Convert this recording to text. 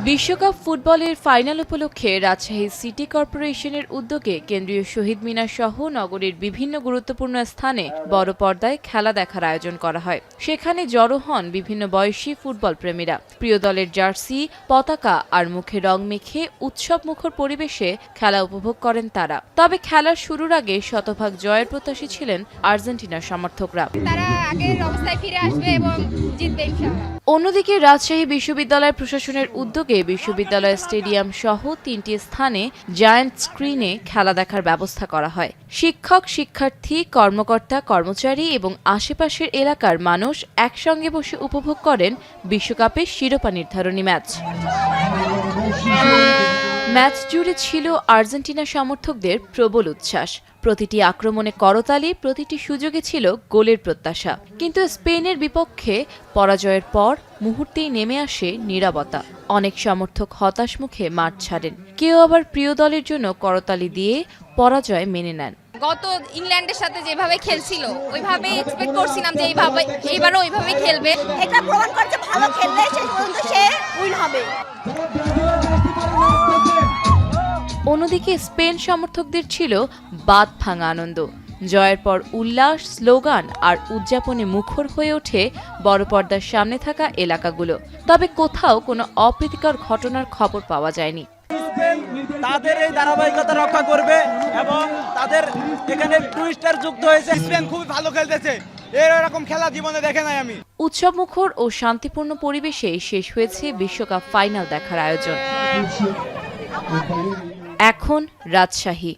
বিশ্বকাপ ফুটবলের ফাইনাল উপলক্ষে রাজশাহী সিটি কর্পোরেশনের উদ্যোগে কেন্দ্রীয় শহীদ মিনার সহ নগরীর বিভিন্ন গুরুত্বপূর্ণ স্থানে বড় পর্দায় খেলা দেখার আয়োজন করা হয়। সেখানে জড়ো হন বিভিন্ন বয়সী ফুটবল প্রেমীরা। প্রিয় দলের জার্সি, পতাকা আর মুখে রং মেখে উৎসবমুখর পরিবেশে খেলা উপভোগ করেন তারা। তবে খেলার শুরুর আগে শতভাগ জয়ের প্রত্যাশী ছিলেন আর্জেন্টিনার সমর্থকরা। তারা আগের অবস্থায় ফিরে আসবে এবং জিতবে ইনশাআল্লাহ। অন্যদিকে রাজশাহী বিশ্ববিদ্যালয় প্রশাসনের উদ্যোগে বিশ্ববিদ্যালয় স্টেডিয়াম সহ ৩টি স্থানে জায়ান্ট স্ক্রিনে খেলা দেখার ব্যবস্থা করা হয়। শিক্ষক, শিক্ষার্থী, কর্মকর্তা, কর্মচারী এবং আশেপাশের এলাকার মানুষ একসঙ্গে বসে উপভোগ করেন বিশ্বকাপের শিরোপা নির্ধারণী ম্যাচ। ম্যাচ জুড়ে ছিল আর্জেন্টিনা সমর্থকদের প্রবল উচ্ছ্বাস। প্রতিটি আক্রমণে করতালি, প্রতিটি সুযোগে ছিল গোলের প্রত্যাশা। কিন্তু স্পেনের বিপক্ষে পরাজয়ের পর মুহূর্তেই নেমে আসে নীরবতা। অনেক সমর্থক হতাশ মুখে মাঠ ছাড়েন, কেউ আবার প্রিয় দলের জন্য করতালি দিয়ে পরাজয় মেনে নেন। গত ইংল্যান্ডের সাথে যেভাবে খেলছিল ওইভাবে এক্সপেক্ট করছিলাম যে এইবারও ওইভাবে খেলবে। এটা প্রমাণ করছে ভালো খেললে শেষ পর্যন্ত সে উইন হবে। অন্যদিকে স্পেন সমর্থকদের ছিল বাদ ভাঙা আনন্দ। জয়ের পর উল্লাস, স্লোগান আর উদযাপনে মুখর হয়ে ওঠে বড় পর্দার সামনে থাকা এলাকাগুলো। তবে কোথাও কোনো অপ্রীতিকর ঘটনার খবর পাওয়া যায়নি। তাদের এই ধারাবাহিকতা রক্ষা করবে এবং তাদের এখানে টুইস্টার যুক্ত হয়েছে। স্পেন খুব ভালো খেলতেছে, এরকম খেলা জীবনে দেখে নাই আমি। উৎসবমুখর ও শান্তিপূর্ণ পরিবেশে শেষ হয়েছে বিশ্বকাপ ফাইনাল দেখার আয়োজন। এখন রাজশাহী।